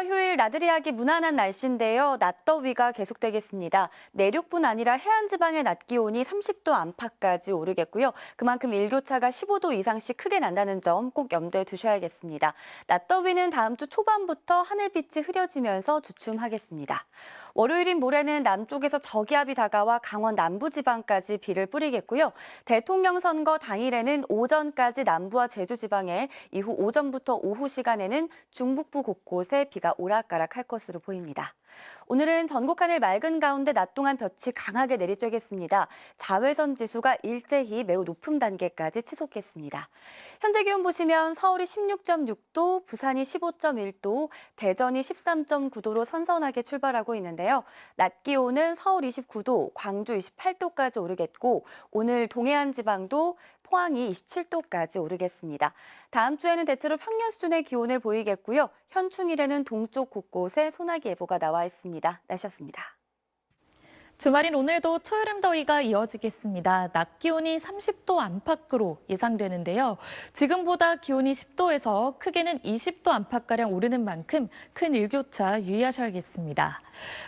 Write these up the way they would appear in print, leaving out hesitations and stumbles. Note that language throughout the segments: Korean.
휴일 나들이하기 무난한 날씨인데요. 낮더위가 계속되겠습니다. 내륙뿐 아니라 해안지방의 낮 기온이 30도 안팎까지 오르겠고요. 그만큼 일교차가 15도 이상씩 크게 난다는 점 꼭 염두에 두셔야겠습니다. 낮더위는 다음 주 초반부터 하늘빛이 흐려지면서 주춤하겠습니다. 월요일인 모레는 남쪽에서 저기압이 다가와 강원 남부지방까지 비를 뿌리겠고요. 대통령 선거 당일에는 오전까지 남부와 제주지방에, 이후 오전부터 오후 시간에는 중북부 곳곳에 비가 오락가락할 것으로 보입니다. 오늘은 전국 하늘 맑은 가운데 낮 동안 볕이 강하게 내리쬐겠습니다. 자외선 지수가 일제히 매우 높은 단계까지 치솟겠습니다. 현재 기온 보시면 서울이 16.6도, 부산이 15.1도, 대전이 13.9도로 선선하게 출발하고 있는데요. 낮 기온은 서울 29도, 광주 28도까지 오르겠고, 오늘 동해안 지방도 포항이 27도까지 오르겠습니다. 다음 주에는 대체로 평년 수준의 기온을 보이겠고요. 현충일에는 동쪽 곳곳에 소나기 예보가 나와 있습니다. 날씨였습니다. 주말인 오늘도 초여름 더위가 이어지겠습니다. 낮 기온이 30도 안팎으로 예상되는데요. 지금보다 기온이 10도에서 크게는 20도 안팎가량 오르는 만큼 큰 일교차 유의하셔야겠습니다.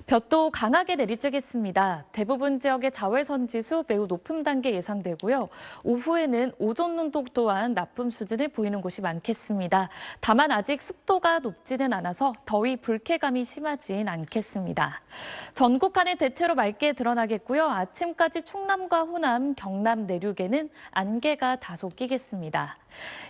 볕도 강하게 내리쬐겠습니다. 대부분 지역의 자외선 지수 매우 높은 단계 예상되고요. 오후에는 오존 농도 또한 나쁨 수준을 보이는 곳이 많겠습니다. 다만 아직 습도가 높지는 않아서 더위 불쾌감이 심하진 않겠습니다. 전국 하늘 대체로 맑게 드러나겠고요. 아침까지 충남과 호남, 경남 내륙에는 안개가 다소 끼겠습니다.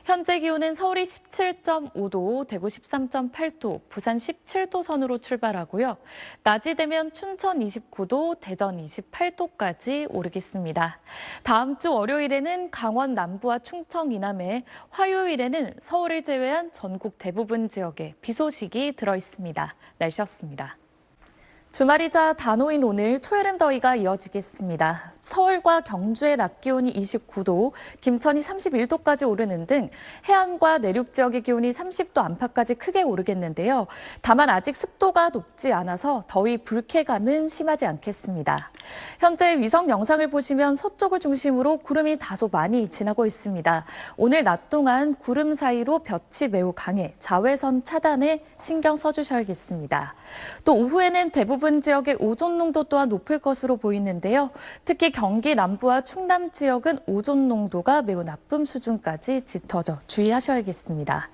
현재 기온은 서울이 17.5도, 대구 13.8도, 부산 17도 선으로 출발하고요. 낮이 되면 춘천 29도, 대전 28도까지 오르겠습니다. 다음 주 월요일에는 강원 남부와 충청 이남에, 화요일에는 서울을 제외한 전국 대부분 지역에 비 소식이 들어 있습니다. 날씨였습니다. 주말이자 단오인 오늘 초여름 더위가 이어지겠습니다. 서울과 경주의 낮 기온이 29도, 김천이 31도까지 오르는 등 해안과 내륙 지역의 기온이 30도 안팎까지 크게 오르겠는데요. 다만 아직 습도가 높지 않아서 더위 불쾌감은 심하지 않겠습니다. 현재 위성 영상을 보시면 서쪽을 중심으로 구름이 다소 많이 지나고 있습니다. 오늘 낮 동안 구름 사이로 볕이 매우 강해 자외선 차단에 신경 써주셔야겠습니다. 또 오후에는 대부분 지역의 오존 농도 또한 높을 것으로 보이는데요. 특히 경기 남부와 충남 지역은 오존 농도가 매우 나쁨 수준까지 짙어져 주의하셔야겠습니다.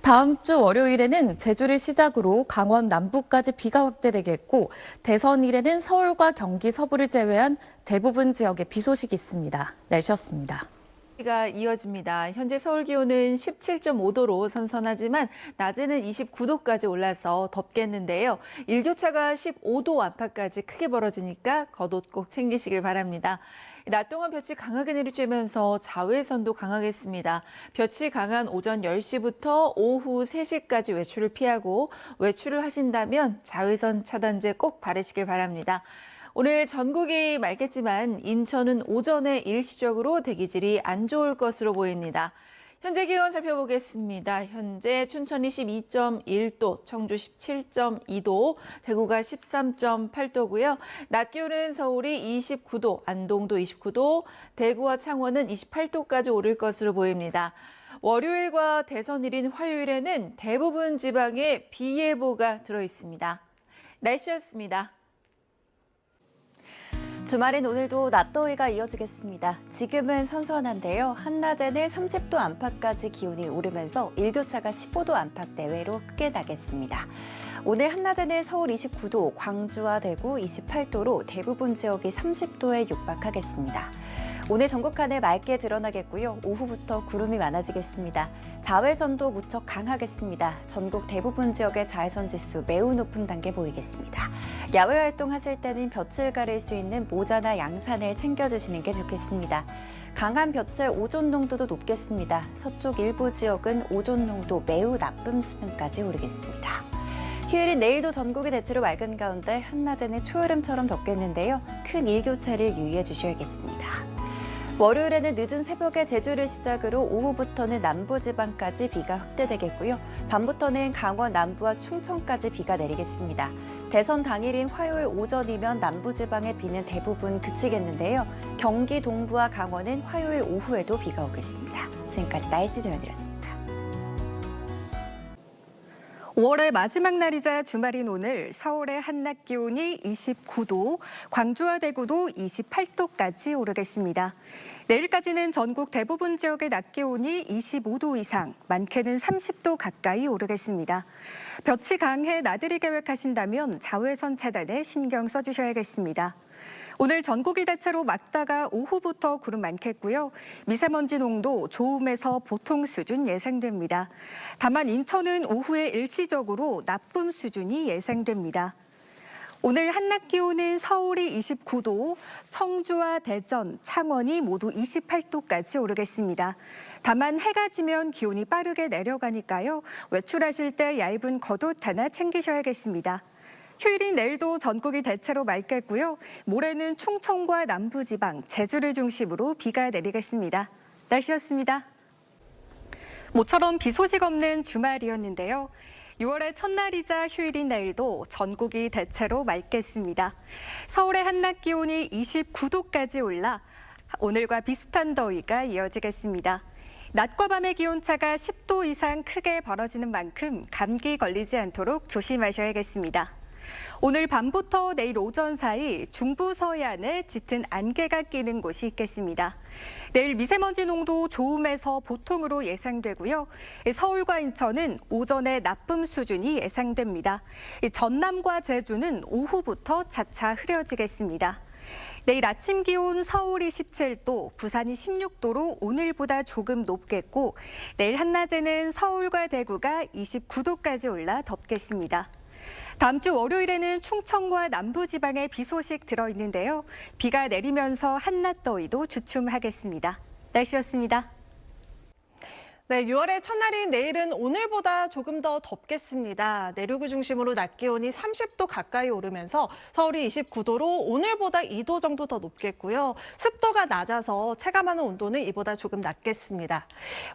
다음 주 월요일에는 제주를 시작으로 강원 남부까지 비가 확대되겠고, 대선일에는 서울과 경기 서부를 제외한 대부분 지역에 비 소식이 있습니다. 날씨였습니다. 가 이어집니다. 현재 서울 기온은 17.5도로 선선하지만 낮에는 29도까지 올라서 덥겠는데요. 일교차가 15도 안팎까지 크게 벌어지니까 겉옷 꼭 챙기시길 바랍니다. 낮 동안 볕이 강하게 내리쬐면서 자외선도 강하겠습니다. 볕이 강한 오전 10시부터 오후 3시까지 외출을 피하고, 외출을 하신다면 자외선 차단제 꼭 바르시길 바랍니다. 오늘 전국이 맑겠지만 인천은 오전에 일시적으로 대기질이 안 좋을 것으로 보입니다. 현재 기온 살펴보겠습니다. 현재 춘천이 12.1도, 청주 17.2도, 대구가 13.8도고요. 낮 기온은 서울이 29도, 안동도 29도, 대구와 창원은 28도까지 오를 것으로 보입니다. 월요일과 대선일인 화요일에는 대부분 지방에 비 예보가 들어 있습니다. 날씨였습니다. 주말인 오늘도 낮더위가 이어지겠습니다. 지금은 선선한데요. 한낮에는 30도 안팎까지 기온이 오르면서 일교차가 15도 안팎 내외로 크게 나겠습니다. 오늘 한낮에는 서울 29도, 광주와 대구 28도로 대부분 지역이 30도에 육박하겠습니다. 오늘 전국 하늘 맑게 드러나겠고요. 오후부터 구름이 많아지겠습니다. 자외선도 무척 강하겠습니다. 전국 대부분 지역의 자외선 지수 매우 높은 단계 보이겠습니다. 야외 활동하실 때는 볕을 가릴 수 있는 모자나 양산을 챙겨주시는 게 좋겠습니다. 강한 볕의 오존 농도도 높겠습니다. 서쪽 일부 지역은 오존 농도 매우 나쁨 수준까지 오르겠습니다. 휴일인 내일도 전국이 대체로 맑은 가운데 한낮에는 초여름처럼 덥겠는데요. 큰 일교차를 유의해 주셔야겠습니다. 월요일에는 늦은 새벽에 제주를 시작으로 오후부터는 남부지방까지 비가 확대되겠고요. 밤부터는 강원 남부와 충청까지 비가 내리겠습니다. 대선 당일인 화요일 오전이면 남부지방의 비는 대부분 그치겠는데요. 경기 동부와 강원은 화요일 오후에도 비가 오겠습니다. 지금까지 날씨 전해드렸습니다. 5월의 마지막 날이자 주말인 오늘 서울의 한낮 기온이 29도, 광주와 대구도 28도까지 오르겠습니다. 내일까지는 전국 대부분 지역의 낮 기온이 25도 이상, 많게는 30도 가까이 오르겠습니다. 볕이 강해 나들이 계획하신다면 자외선 차단에 신경 써주셔야겠습니다. 오늘 전국이 대체로 맑다가 오후부터 구름 많겠고요. 미세먼지 농도 좋음에서 보통 수준 예상됩니다. 다만 인천은 오후에 일시적으로 나쁨 수준이 예상됩니다. 오늘 한낮 기온은 서울이 29도, 청주와 대전, 창원이 모두 28도까지 오르겠습니다. 다만 해가 지면 기온이 빠르게 내려가니까요. 외출하실 때 얇은 겉옷 하나 챙기셔야겠습니다. 휴일인 내일도 전국이 대체로 맑겠고요. 모레는 충청과 남부지방, 제주를 중심으로 비가 내리겠습니다. 날씨였습니다. 모처럼 비 소식 없는 주말이었는데요. 6월의 첫날이자 휴일인 내일도 전국이 대체로 맑겠습니다. 서울의 한낮 기온이 29도까지 올라 오늘과 비슷한 더위가 이어지겠습니다. 낮과 밤의 기온차가 10도 이상 크게 벌어지는 만큼 감기 걸리지 않도록 조심하셔야겠습니다. 오늘 밤부터 내일 오전 사이 중부 서해안에 짙은 안개가 끼는 곳이 있겠습니다. 내일 미세먼지 농도 좋음에서 보통으로 예상되고요. 서울과 인천은 오전에 나쁨 수준이 예상됩니다. 전남과 제주는 오후부터 차차 흐려지겠습니다. 내일 아침 기온 서울이 17도, 부산이 16도로 오늘보다 조금 높겠고 내일 한낮에는 서울과 대구가 29도까지 올라 덥겠습니다. 다음 주 월요일에는 충청과 남부지방에 비 소식 들어있는데요. 비가 내리면서 한낮 더위도 주춤하겠습니다. 날씨였습니다. 네, 6월의 첫날인 내일은 오늘보다 조금 더 덥겠습니다. 내륙을 중심으로 낮 기온이 30도 가까이 오르면서 서울이 29도로 오늘보다 2도 정도 더 높겠고요. 습도가 낮아서 체감하는 온도는 이보다 조금 낮겠습니다.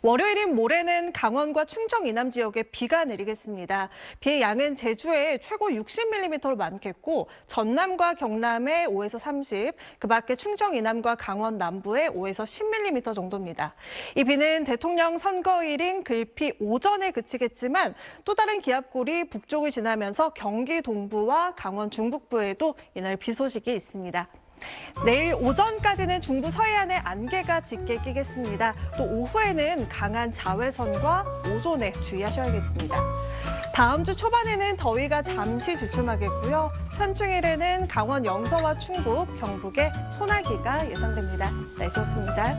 월요일인 모레는 강원과 충청 이남 지역에 비가 내리겠습니다. 비의 양은 제주에 최고 60mm로 많겠고 전남과 경남에 5에서 30, 그 밖에 충청 이남과 강원 남부에 5에서 10mm 정도입니다. 이 비는 대통령 선거일인 글피 오전에 그치겠지만 또 다른 기압골이 북쪽을 지나면서 경기 동부와 강원 중북부에도 이날 비 소식이 있습니다. 내일 오전까지는 중부 서해안에 안개가 짙게 끼겠습니다. 또 오후에는 강한 자외선과 오존에 주의하셔야겠습니다. 다음 주 초반에는 더위가 잠시 주춤하겠고요. 현충일에는 강원 영서와 충북, 경북에 소나기가 예상됩니다. 날씨였습니다.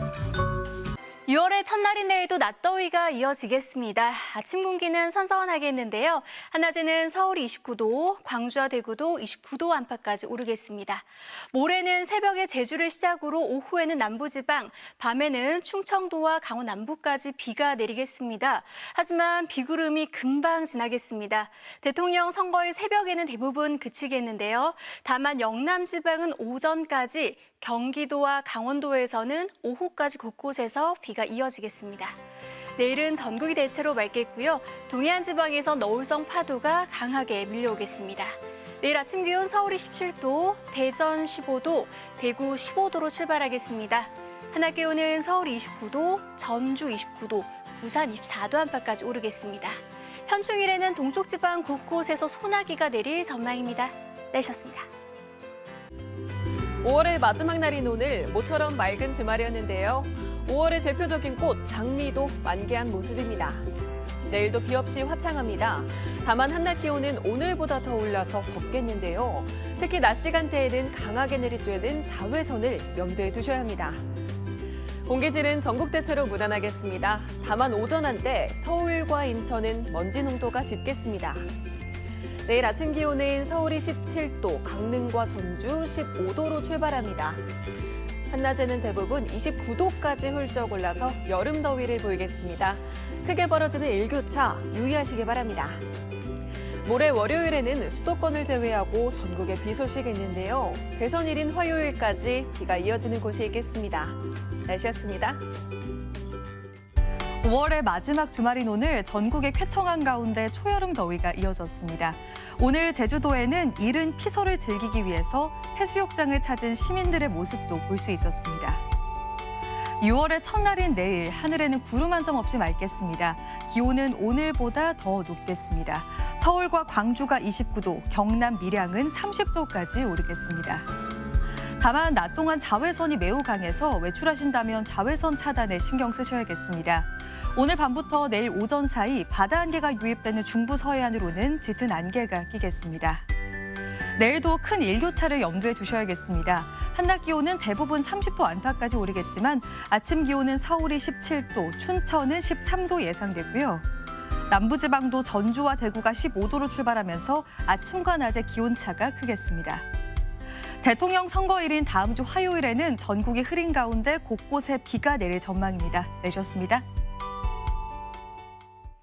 6월의 첫날인 내일도 낮더위가 이어지겠습니다. 아침 공기는 선선하겠는데요. 한낮에는 서울이 29도, 광주와 대구도 29도 안팎까지 오르겠습니다. 모레는 새벽에 제주를 시작으로 오후에는 남부지방, 밤에는 충청도와 강원 남부까지 비가 내리겠습니다. 하지만 비구름이 금방 지나겠습니다. 대통령 선거일 새벽에는 대부분 그치겠는데요. 다만 영남 지방은 오전까지, 경기도와 강원도에서는 오후까지 곳곳에서 비가 이어지겠습니다. 내일은 전국이 대체로 맑겠고요. 동해안 지방에서 너울성 파도가 강하게 밀려오겠습니다. 내일 아침 기온 서울이 17도, 대전 15도, 대구 15도로 출발하겠습니다. 한낮 기온은 서울이 29도, 전주 29도, 부산 24도 안팎까지 오르겠습니다. 현충일에는 동쪽 지방 곳곳에서 소나기가 내릴 전망입니다. 날씨였습니다. 5월의 마지막 날인 오늘 모처럼 맑은 주말이었는데요. 5월의 대표적인 꽃 장미도 만개한 모습입니다. 내일도 비 없이 화창합니다. 다만 한낮 기온은 오늘보다 더 올라서 덥겠는데요. 특히 낮 시간대에는 강하게 내리쬐는 자외선을 염두에 두셔야 합니다. 공기질은 전국 대체로 무난하겠습니다. 다만 오전 한때 서울과 인천은 먼지 농도가 짙겠습니다. 내일 아침 기온은 서울이 17도, 강릉과 전주 15도로 출발합니다. 한낮에는 대부분 29도까지 훌쩍 올라서 여름 더위를 보이겠습니다. 크게 벌어지는 일교차 유의하시기 바랍니다. 모레 월요일에는 수도권을 제외하고 전국에 비 소식이 있는데요. 대선일인 화요일까지 비가 이어지는 곳이 있겠습니다. 날씨였습니다. 5월의 마지막 주말인 오늘 전국의 쾌청한 가운데 초여름 더위가 이어졌습니다. 오늘 제주도에는 이른 피서를 즐기기 위해서 해수욕장을 찾은 시민들의 모습도 볼 수 있었습니다. 6월의 첫날인 내일 하늘에는 구름 한 점 없이 맑겠습니다. 기온은 오늘보다 더 높겠습니다. 서울과 광주가 29도, 경남 밀양은 30도까지 오르겠습니다. 다만 낮 동안 자외선이 매우 강해서 외출하신다면 자외선 차단에 신경 쓰셔야겠습니다. 오늘 밤부터 내일 오전 사이 바다 안개가 유입되는 중부 서해안으로는 짙은 안개가 끼겠습니다. 내일도 큰 일교차를 염두에 두셔야겠습니다. 한낮 기온은 대부분 30도 안팎까지 오르겠지만 아침 기온은 서울이 17도, 춘천은 13도 예상되고요. 남부지방도 전주와 대구가 15도로 출발하면서 아침과 낮의 기온차가 크겠습니다. 대통령 선거일인 다음 주 화요일에는 전국이 흐린 가운데 곳곳에 비가 내릴 전망입니다. 내셨습니다.